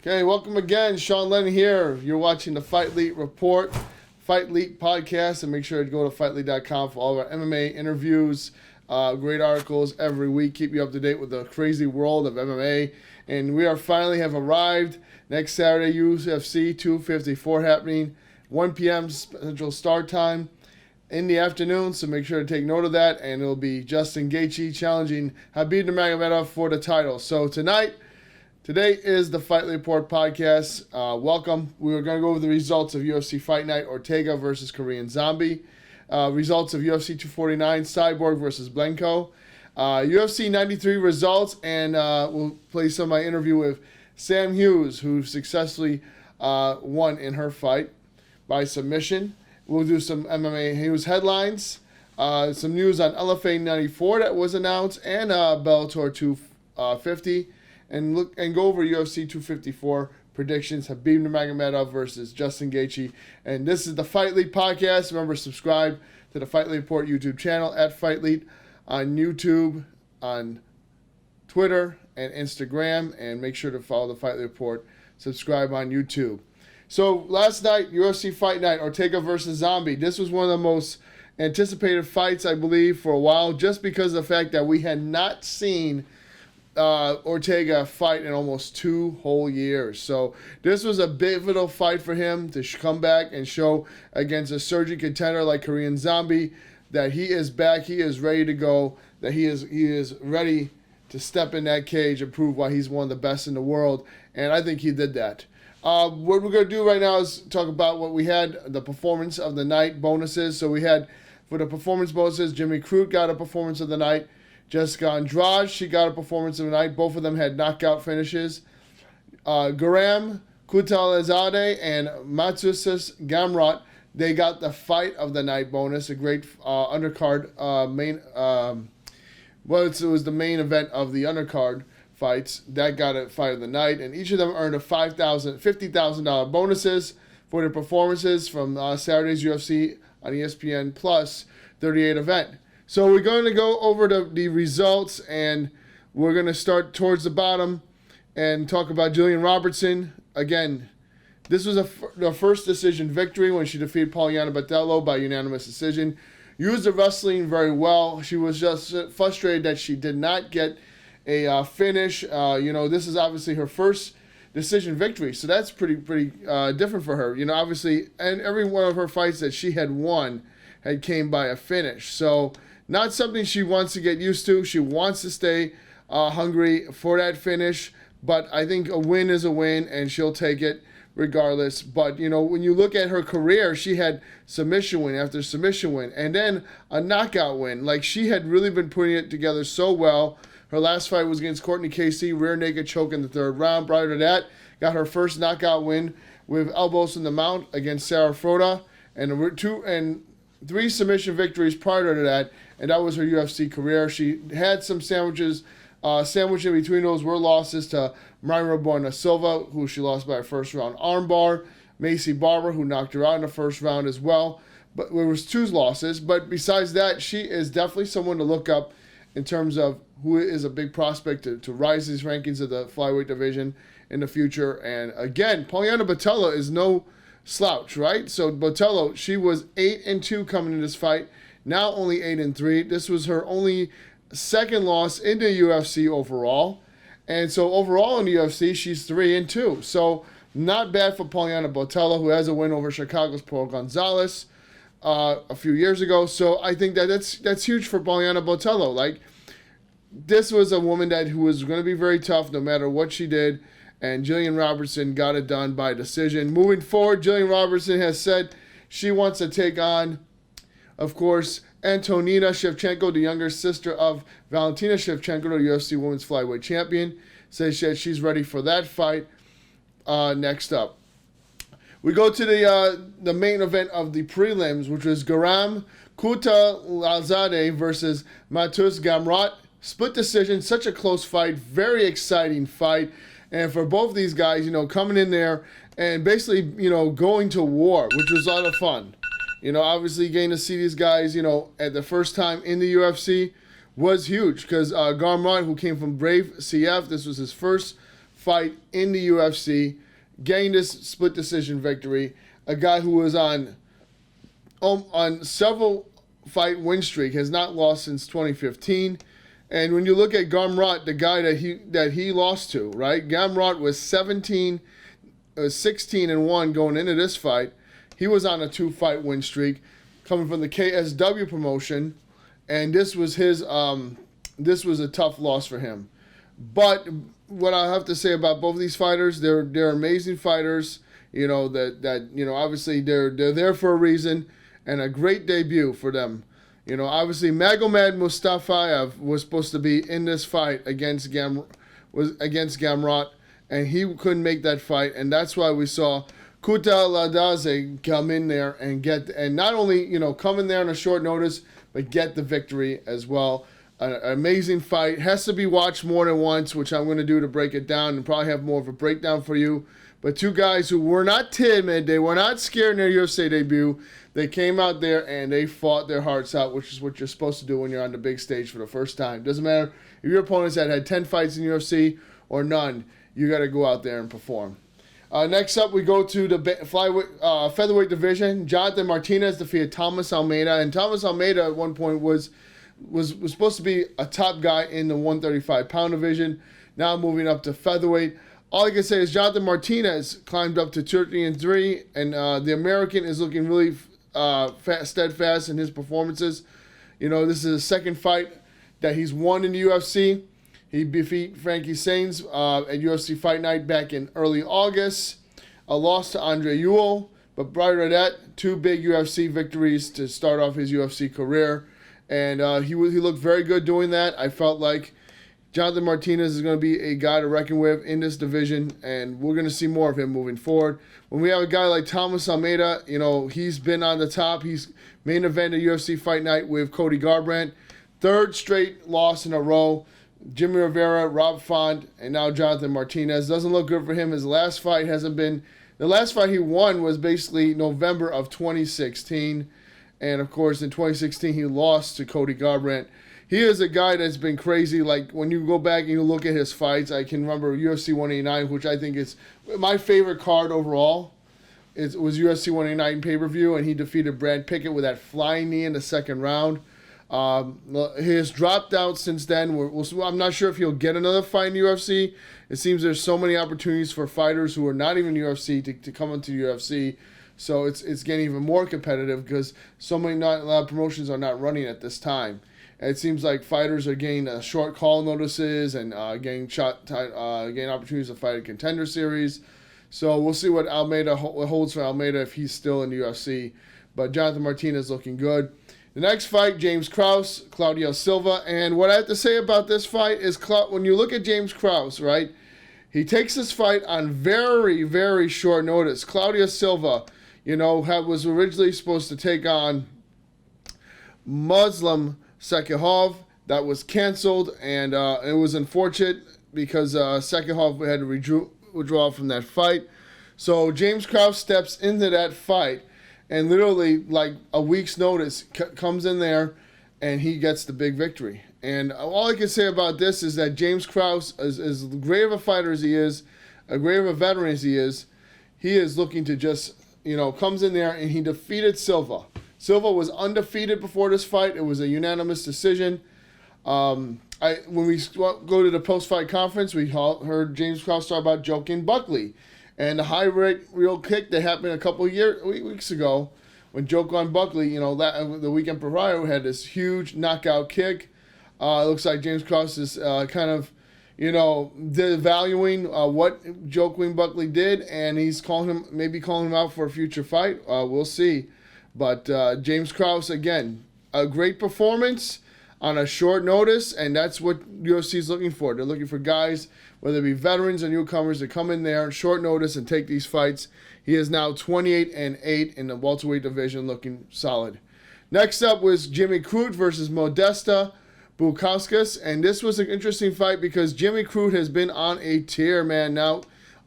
Okay, welcome again. Sean Lennon here. You're watching the Fightlete Report, Fightlete Podcast, and make sure to go to fightlete.com for all of our MMA interviews, great articles every week. Keep you up to date with the crazy world of MMA. And we finally have arrived. Next Saturday, UFC 254 happening, 1 p.m. Central Start Time in the afternoon, so make sure to take note of that. And it'll be Justin Gaethje challenging Khabib Nurmagomedov for the title. So Today is the Fightlete Report podcast. Welcome. We are going to go over the results of UFC Fight Night Ortega versus Korean Zombie. Results of UFC 249 Cyborg versus Blenko. UFC 93 results, and we'll play some of my interview with Sam Hughes, who successfully won in her fight by submission. We'll do some MMA Hughes headlines, some news on LFA 94 that was announced, and Bellator 250. And go over UFC 254 predictions. Khabib Nurmagomedov versus Justin Gaethje. And this is the Fightlete Podcast. Remember, subscribe to the Fightlete Report YouTube channel at Fightlete on YouTube, on Twitter, and Instagram. And make sure to follow the Fightlete Report. Subscribe on YouTube. So last night, UFC Fight Night Ortega versus Zombie. This was one of the most anticipated fights, I believe, for a while, just because of the fact that we had not seen Ortega fight in almost 2 whole years. So this was a pivotal fight for him to come back and show against a surging contender like Korean Zombie that he is back, he is ready to go, that he is ready to step in that cage and prove why he's one of the best in the world. And I think he did that. What we're going to do right now is talk about what we had, the performance of the night bonuses. So we had, for the performance bonuses, Jimmy Crute got a performance of the night. Jessica Andrade, she got a performance of the night. Both of them had knockout finishes. Guram Kutalizadeh and Matsusis Gamrot, they got the fight of the night bonus, a great undercard it was the main event of the undercard fights. That got a fight of the night, and each of them earned a $50,000 bonuses for their performances from Saturday's UFC on ESPN Plus 38 event. So we're going to go over the results, and we're going to start towards the bottom and talk about Jillian Robertson. Again, this was the first decision victory when she defeated Polyana Botelho by unanimous decision. Used the wrestling very well. She was just frustrated that she did not get a finish. This is obviously her first decision victory, so that's pretty different for her. Obviously, and every one of her fights that she had won had came by a finish. So not something she wants to get used to. She wants to stay hungry for that finish. But I think a win is a win, and she'll take it regardless. But, when you look at her career, she had submission win after submission win, and then a knockout win. Like, she had really been putting it together so well. Her last fight was against Courtney Casey, rear naked choke in the 3rd round. Prior to that, got her first knockout win with elbows in the mount against Sarah Froda, and 3 submission victories prior to that, and that was her UFC career. She had some sandwiched in between those were losses to Mayra Bueno Silva, who she lost by a first-round armbar, Macy Barber, who knocked her out in the first round as well. But there was 2 losses. But besides that, she is definitely someone to look up in terms of who is a big prospect to rise these rankings of the flyweight division in the future. And again, Polyana Botelho is no slouch, right? So Botelho, she was 8-2 coming into this fight. Now only 8-3. This was her only second loss in the UFC overall. And so overall in the UFC, she's 3-2. So not bad for Polyana Botelho, who has a win over Chicago's Paul Gonzalez a few years ago. So I think that's huge for Polyana Botelho. Like, this was a woman who was going to be very tough no matter what she did. And Jillian Robertson got it done by decision. Moving forward, Jillian Robertson has said she wants to take on, of course, Antonina Shevchenko, the younger sister of Valentina Shevchenko, the UFC Women's Flyweight Champion. Says she's ready for that fight. Next up, we go to the main event of the prelims, which was Guram Kutalizadeh versus Matsusis Gamrot. Split decision, such a close fight, very exciting fight. And for both these guys, coming in there and basically, going to war, which was a lot of fun. Obviously getting to see these guys, at the first time in the UFC was huge because Gamrot, who came from Brave CF, this was his first fight in the UFC, getting this split decision victory. A guy who was on several fight win streak, has not lost since 2015. And when you look at Gamrot, the guy that he lost to, right? Gamrot was 16-1 going into this fight. He was on a 2-fight win streak, coming from the KSW promotion, and this was a tough loss for him. But what I have to say about both of these fighters, they're amazing fighters. Obviously they're there for a reason, and a great debut for them. Obviously Magomed Mustafayev was supposed to be in this fight against Gamrot, and he couldn't make that fight, and that's why we saw Kuta Ladaze come in there and not only come in there on a short notice, but get the victory as well. An amazing fight. Has to be watched more than once, which I'm going to do to break it down and probably have more of a breakdown for you. But two guys who were not timid, they were not scared in their UFC debut. They came out there and they fought their hearts out, which is what you're supposed to do when you're on the big stage for the first time. Doesn't matter if your opponents had 10 fights in UFC or none, you got to go out there and perform. Next up, we go to the featherweight division. Jonathan Martinez defeated Thomas Almeida, and Thomas Almeida at one point was supposed to be a top guy in the 135-pound division. Now moving up to featherweight. All I can say is Jonathan Martinez climbed up to 13-3, and the American is looking really steadfast in his performances. This is the second fight that he's won in the UFC. He beat Frankie Sainz at UFC Fight Night back in early August. A loss to Andre Ewell, but prior to that, 2 big UFC victories to start off his UFC career. And he looked very good doing that. I felt like Jonathan Martinez is going to be a guy to reckon with in this division, and we're going to see more of him moving forward. When we have a guy like Thomas Almeida, he's been on the top. He's main event at UFC Fight Night with Cody Garbrandt. 3rd straight loss in a row. Jimmy Rivera, Rob Font, and now Jonathan Martinez. Doesn't look good for him. His last fight hasn't been... The last fight he won was basically November of 2016. And, of course, in 2016, he lost to Cody Garbrandt. He is a guy that's been crazy. Like, when you go back and you look at his fights, I can remember UFC 189, which I think is my favorite card overall. It was UFC 189 pay-per-view, and he defeated Brad Pickett with that flying knee in the second round. He has dropped out since then. I'm not sure if he'll get another fight in the UFC. It seems there's so many opportunities for fighters who are not even UFC to come into the UFC. So it's getting even more competitive because a lot of promotions are not running at this time. And it seems like fighters are getting short call notices and getting opportunities to fight a contender series. So we'll see what holds for Almeida if he's still in the UFC. But Jonathan Martinez looking good. The next fight, James Krause, Claudio Silva. And what I have to say about this fight is when you look at James Krause, right, he takes this fight on very, very short notice. Claudio Silva, was originally supposed to take on Muslim Sekihov. That was canceled, and it was unfortunate because Sekihov had to withdraw from that fight. So James Krause steps into that fight, and literally, like a week's notice, comes in there, and he gets the big victory. And all I can say about this is that James Krause, as great of a fighter as he is, as great of a veteran as he is looking to just, comes in there, and he defeated Silva. Silva was undefeated before this fight. It was a unanimous decision. When we go to the post-fight conference, we heard James Krause talk about Joaquin Buckley and the high real kick that happened a couple of weeks ago when Joaquin Buckley, the weekend prior, had this huge knockout kick. It looks like James Krause is kind of, devaluing what Joaquin Buckley did, and he's calling him out for a future fight. We'll see. But James Krause, again, a great performance on a short notice, and that's what UFC is looking for. They're looking for guys, whether it be veterans or newcomers, to come in there on short notice and take these fights. He is now 28-8 in the welterweight division, looking solid. Next up was Jimmy Crute versus Modesta Bukauskas, and this was an interesting fight because Jimmy Crute has been on a tear, man. Now,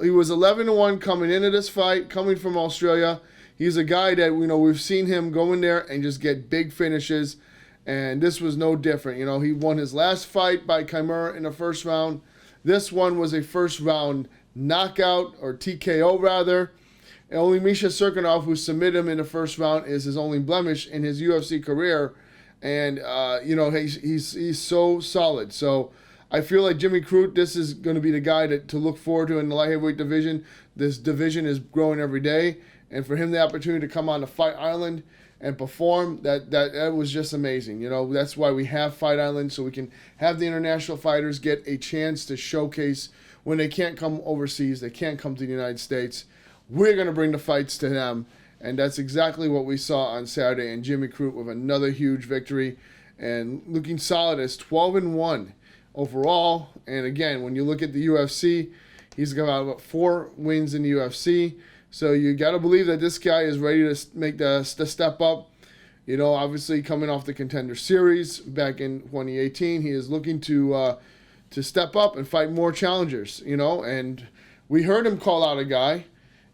he was 11-1 coming into this fight, coming from Australia. He's a guy that, we've seen him go in there and just get big finishes, and this was no different. He won his last fight by Kimura in the first round. This one was a first round knockout, or TKO rather. And only Misha Serkinov, who submitted him in the first round, is his only blemish in his UFC career. And, he's so solid. So I feel like Jimmy Crute, this is going to be the guy to look forward to in the light heavyweight division. This division is growing every day. And for him, the opportunity to come on to Fight Island and perform, that was just amazing. That's why we have Fight Island, so we can have the international fighters get a chance to showcase when they can't come overseas, they can't come to the United States. We're going to bring the fights to them, and that's exactly what we saw on Saturday. And Jimmy Crute with another huge victory and looking solid as 12-1 overall. And again, when you look at the UFC, he's got about 4 wins in the UFC. So you got to believe that this guy is ready to make the step up. Obviously coming off the Contender Series back in 2018, he is looking to step up and fight more challengers. And we heard him call out a guy.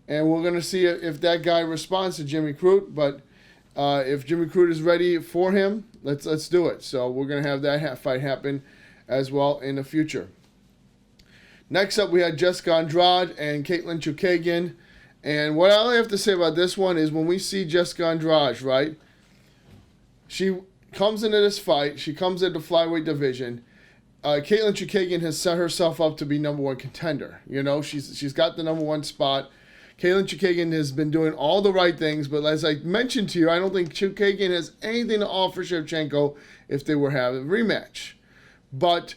And we're going to see if that guy responds to Jimmy Crute. But if Jimmy Crute is ready for him, let's do it. So we're going to have that fight happen as well in the future. Next up, we had Jessica Andrade and Katlyn Chookagian. And what I have to say about this one is when we see Jessica Andrade, right, she comes into this fight. She comes into the flyweight division. Katlyn Chookagian has set herself up to be number 1 contender. She's got the number 1 spot. Katlyn Chookagian has been doing all the right things, but as I mentioned to you, I don't think Chookagian has anything to offer Shevchenko if they were having a rematch. But,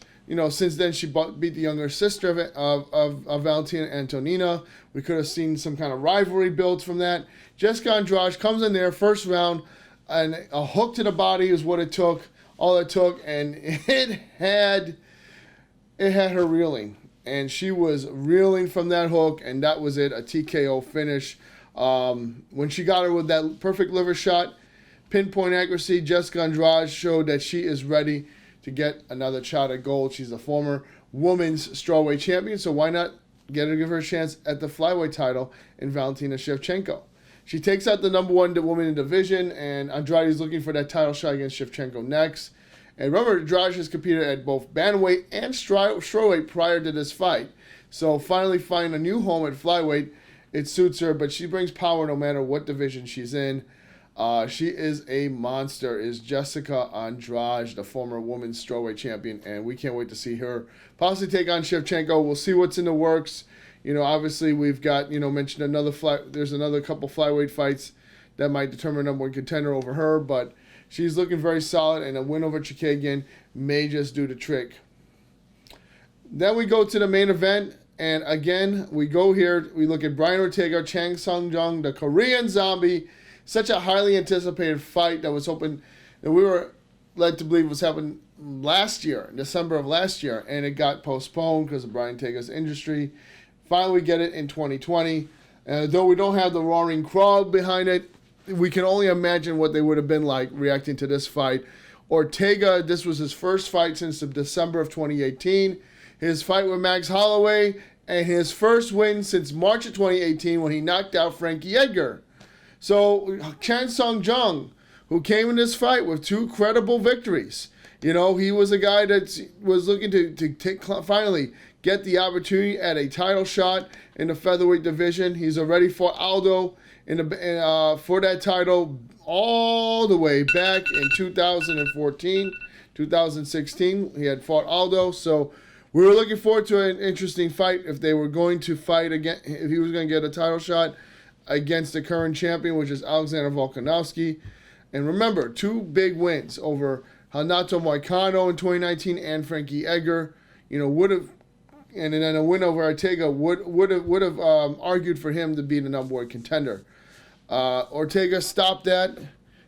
since then she beat the younger sister of Valentina Antonina. We could have seen some kind of rivalry built from that. Jessica Andrade comes in there, first round, and a hook to the body is what it took, all it took, and it had her reeling. And she was reeling from that hook, and that was it, a TKO finish. When she got her with that perfect liver shot, pinpoint accuracy, Jessica Andrade showed that she is ready to get another shot at gold. She's a former women's strawweight champion, so why not give her a chance at the flyweight title in Valentina Shevchenko? She takes out the number 1 woman in the division, and Andrade is looking for that title shot against Shevchenko next. And remember, Andrade has competed at both bantamweight and strawweight prior to this fight. So finally finding a new home at flyweight, it suits her, but she brings power no matter what division she's in. She is a monster, is Jessica Andrade, the former women's strawweight champion, and we can't wait to see her possibly take on Shevchenko. We'll see what's in the works. Obviously we've got, mentioned there's another couple flyweight fights that might determine number 1 contender over her, but she's looking very solid, and a win over Chookagian may just do the trick. Then we go to the main event, and again, we go here, we look at Brian Ortega, Chang Sung-jung, the Korean Zombie. Such a highly anticipated fight that we were led to believe was happening last year, December of last year, and it got postponed because of Brian Ortega's injury. Finally, we get it in 2020. Though we don't have the roaring crowd behind it, we can only imagine what they would have been like reacting to this fight. Ortega, this was his first fight since December of 2018. His fight with Max Holloway, and his first win since March of 2018 when he knocked out Frankie Edgar. So Chan Sung-jung, who came in this fight with 2 credible victories. He was a guy that was looking to finally get the opportunity at a title shot in the featherweight division. He's already fought Aldo for that title all the way back in 2014, 2016. He had fought Aldo, so we were looking forward to an interesting fight if they were going to fight again, if he was going to get a title shot against the current champion, which is Alexander Volkanovski. And remember, 2 big wins over Renato Moicano in 2019 and Frankie Edgar, would have, and then a win over Ortega would have argued for him to be the number 1 contender. Ortega stopped that.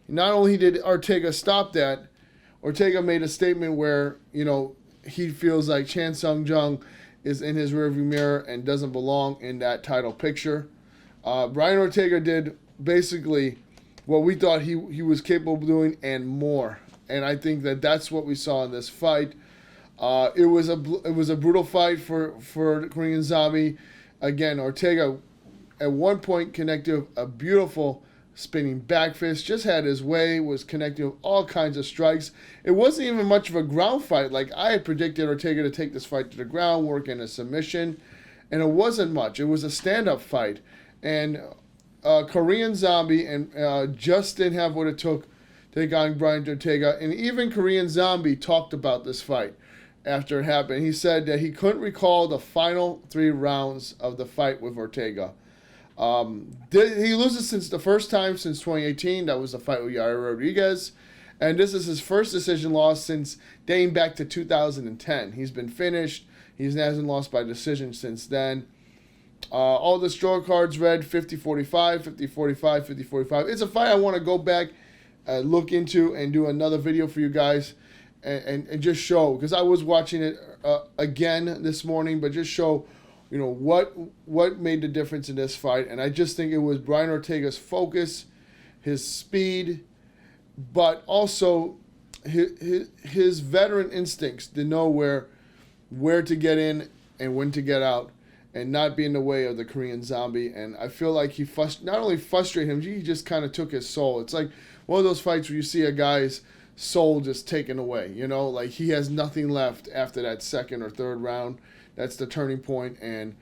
Not only did Ortega stop that, Ortega made a statement where, he feels like Chan Sung-jung is in his rearview mirror and doesn't belong in that title picture. Brian Ortega did basically what we thought he was capable of doing and more. And I think that's what we saw in this fight. It was a brutal fight for the Korean Zombie. Again, Ortega at one point connected a beautiful spinning back fist, just had his way, was connecting with all kinds of strikes. It wasn't even much of a ground fight. Like I had predicted Ortega to take this fight to the ground, work in a submission, and it wasn't much. It was a stand-up fight. And Korean Zombie and just didn't have what it took to take on Brian Ortega. And even Korean Zombie talked about this fight after it happened. He said that he couldn't recall the final 3 rounds of the fight with Ortega. He loses since the first time since 2018. That was the fight with Yair Rodriguez. And this is his first decision loss since dating back to 2010. He's been finished. He hasn't lost by decision since then. All the scorecards read 50-45, 50-45, 50-45. It's a fight I want to go back, look into, and do another video for you guys and just show. Because I was watching it again this morning, but just show what made the difference in this fight. And I just think it was Brian Ortega's focus, his speed, but also his veteran instincts to know where to get in and when to get out and not be in the way of the Korean Zombie. And I feel like he not only frustrated him, he just kind of took his soul. It's like one of those fights where you see a guy's soul just taken away, like he has nothing left after that second or third round. That's the turning point, and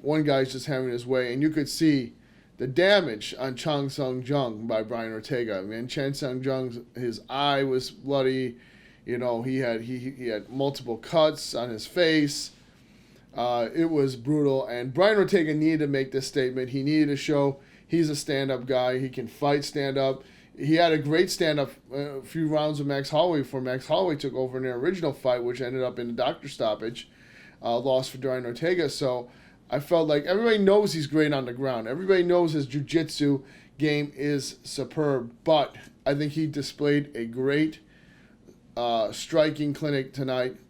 one guy's just having his way. And you could see the damage on Chang Sung Jung by Brian Ortega. Man, Chang Sung Jung, his eye was bloody. He had multiple cuts on his face. It was brutal, and Brian Ortega needed to make this statement. He needed to show he's a stand-up guy. He can fight stand-up. He had a great stand-up a few rounds with Max Holloway before Max Holloway took over in their original fight, which ended up in the doctor stoppage. Loss for Brian Ortega. So I felt like everybody knows he's great on the ground. Everybody knows his jiu-jitsu game is superb. But I think he displayed a great striking clinic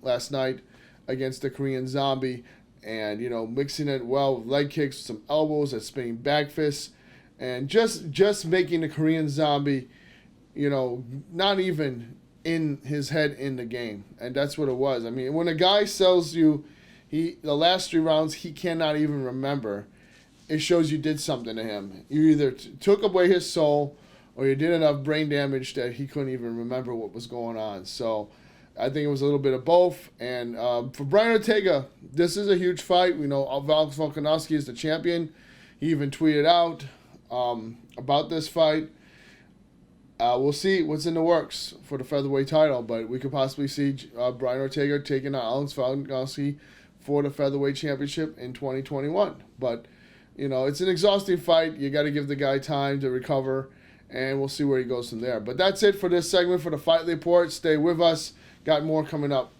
last night against the Korean Zombie. And, mixing it well with leg kicks, some elbows, a spinning back fist. And just making the Korean Zombie, not even in his head in the game. And that's what it was. I mean, when a guy sells you the last 3 rounds he cannot even remember, it shows you did something to him. You either took away his soul or you did enough brain damage that he couldn't even remember what was going on. So I think it was a little bit of both. And for Brian Ortega, this is a huge fight. We know Alex Volkanovski is the champion. He even tweeted out about this fight. We'll see what's in the works for the featherweight title, but we could possibly see Brian Ortega taking on Alex Volkanovski for the featherweight championship in 2021. But, it's an exhausting fight. You got to give the guy time to recover, and we'll see where he goes from there. But that's it for this segment for the Fightlete Report. Stay with us. Got more coming up.